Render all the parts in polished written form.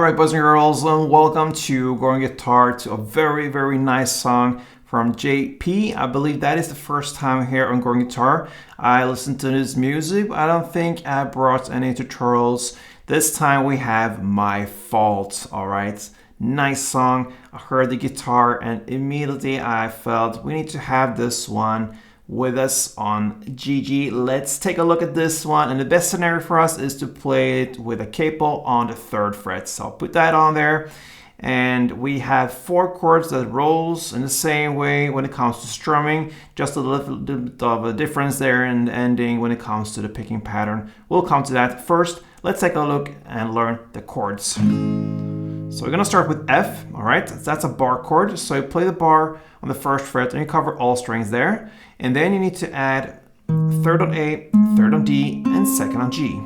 Alright, boys and girls, and welcome to Growing Guitar, to a very, very nice song from JP. I believe that is the first time here on Growing Guitar I listened to this music. I don't think I brought any tutorials. This time we have My Fault. Alright, nice song. I heard the guitar and immediately I felt we need to have this one with us on GG. Let's take a look at this one, and the best scenario for us is to play it with a capo on the 3rd fret. So I'll put that on there, and we have 4 chords that rolls in the same way when it comes to strumming, just a little bit of a difference there in the ending when it comes to the picking pattern. We'll come to that. First, let's take a look and learn the chords. So we're gonna start with F, all right? That's a bar chord. So you play the bar on the 1st fret and you cover all strings there. And then you need to add 3rd on A, 3rd on D, and 2nd on G.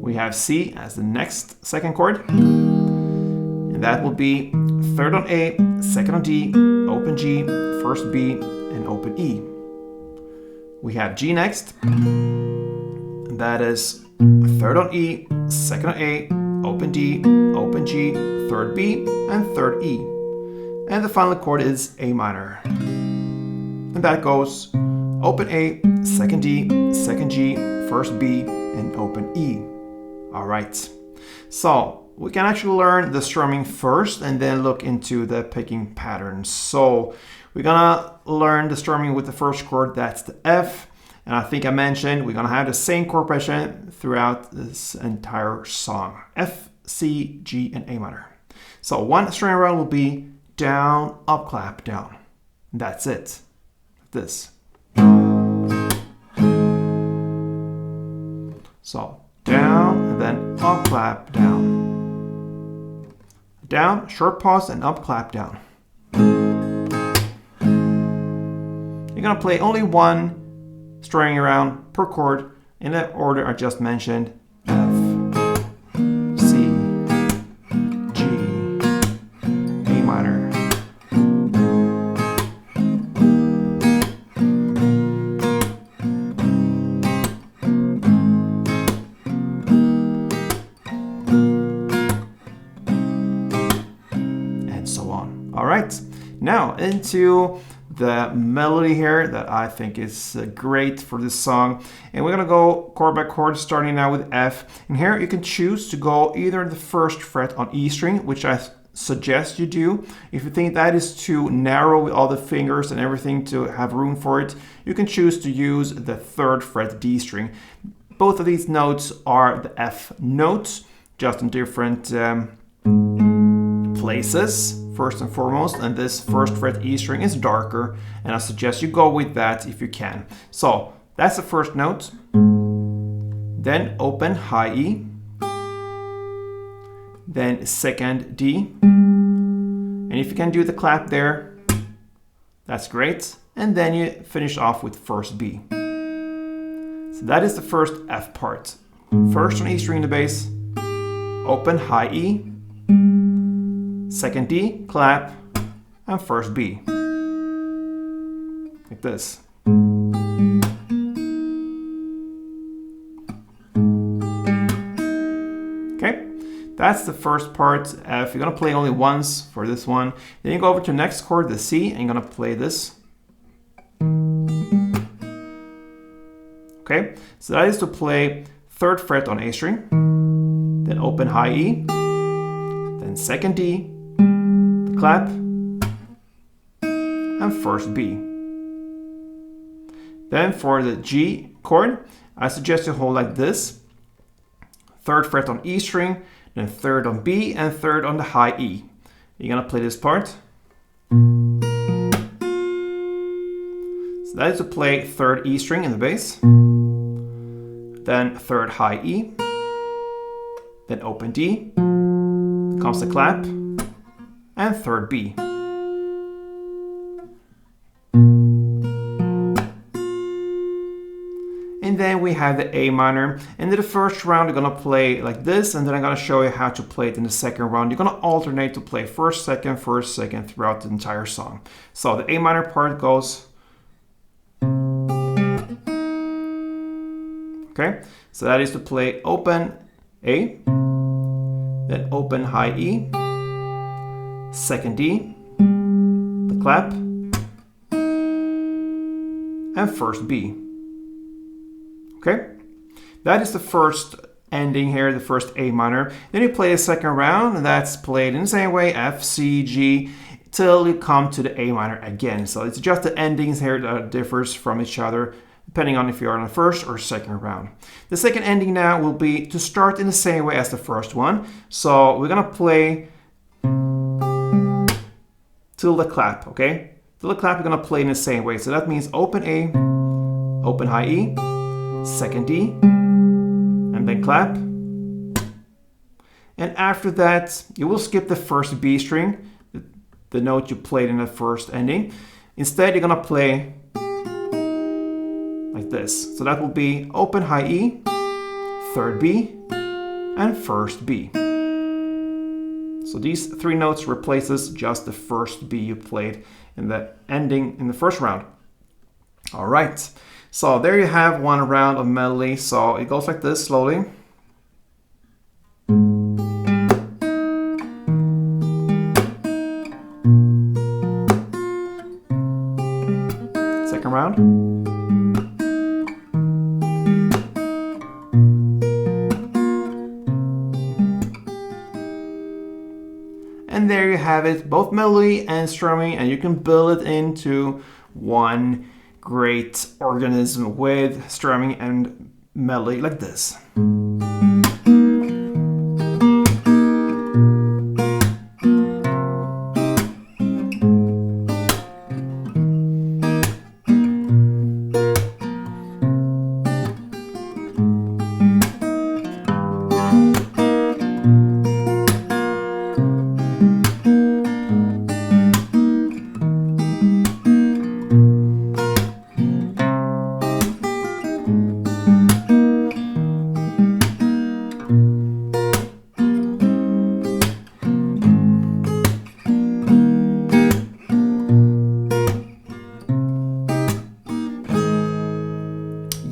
We have C as the next 2nd chord. And that will be 3rd on A, 2nd on D, open G, 1st B, and open E. We have G next. And that is 3rd on E, 2nd on A, open D, open G, 3rd B, and 3rd E. And the final chord is A minor. And that goes open A, 2nd D, 2nd G, 1st B, and open E. All right. So we can actually learn the strumming first and then look into the picking patterns. So we're gonna learn the strumming with the 1st chord, that's the F. And I think I mentioned we're gonna have the same chord progression throughout this entire song. F, C, G, and A minor. So one string around will be down, up, clap, down. That's it. This. So down, and then up, clap, down. Down, short pause, and up, clap, down. You're gonna play only one string around per chord in the order I just mentioned. F, C, G, A minor. And so on. All right, now into the melody here that I think is great for this song. And we're gonna go chord by chord, starting now with F. And here you can choose to go either the 1st fret on E string, which I suggest you do. If you think that is too narrow with all the fingers and everything to have room for it, you can choose to use the 3rd fret D string. Both of these notes are the F notes, just in different places, first and foremost, and this 1st fret E string is darker, and I suggest you go with that if you can. So that's the 1st note. Then open high E, then 2nd D, and if you can do the clap there, that's great. And then you finish off with 1st B. So that is the 1st F part. 1st on E string in the bass, open high E, 2nd D, clap, and 1st B. Like this. Okay, that's the 1st part. F. You're gonna play only once for this one. Then you go over to the next chord, the C, and you're gonna play this. Okay, so that is to play 3rd fret on A string, then open high E, then 2nd D, the clap, and 1st B. Then for the G chord, I suggest you hold like this. 3rd fret on E string, then 3rd on B, and 3rd on the high E. You're gonna play this part. So that is to play 3rd E string in the bass, then 3rd high E, then open D, comes the clap, and 3rd B. And then we have the A minor. And in the 1st round, you're gonna play like this, and then I'm gonna show you how to play it in the 2nd round. You're gonna alternate to play 1st, 2nd, 1st, 2nd throughout the entire song. So the A minor part goes. Okay, so that is to play open A, then open high E, second D, the clap, and first B. Okay? That is the first ending here, the first A minor. Then you play a second round, and that's played in the same way, F, C, G, till you come to the A minor again. So it's just the endings here that differs from each other, depending on if you're on the first or second round. The second ending now will be to start in the same way as the first one. So we're gonna play till the clap, okay? Till the clap, you're gonna play in the same way. So that means open A, open high E, second D, and then clap. And after that, you will skip the first B string, the note you played in the first ending. Instead, you're gonna play like this. So that will be open high E, third B, and first B. So these three notes replaces just the first B you played in the ending in the first round. All right. So there you have one round of melody. So it goes like this slowly. Second round. And there you have it, both melody and strumming, and you can build it into one great organism with strumming and melody like this.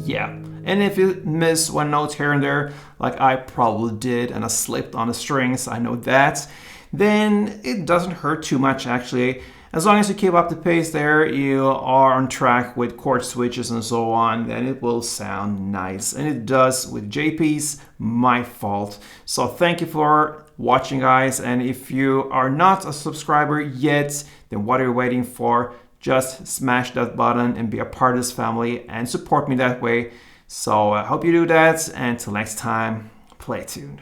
Yeah, and if you miss one note here and there, like I probably did, and I slipped on the strings, I know that, then it doesn't hurt too much actually. As long as you keep up the pace there, you are on track with chord switches and so on, then it will sound nice. And it does with JP's My Fault. So thank you for watching, guys, and if you are not a subscriber yet, then what are you waiting for? Just smash that button and be a part of this family and support me that way. So I hope you do that, and until next time, play tuned.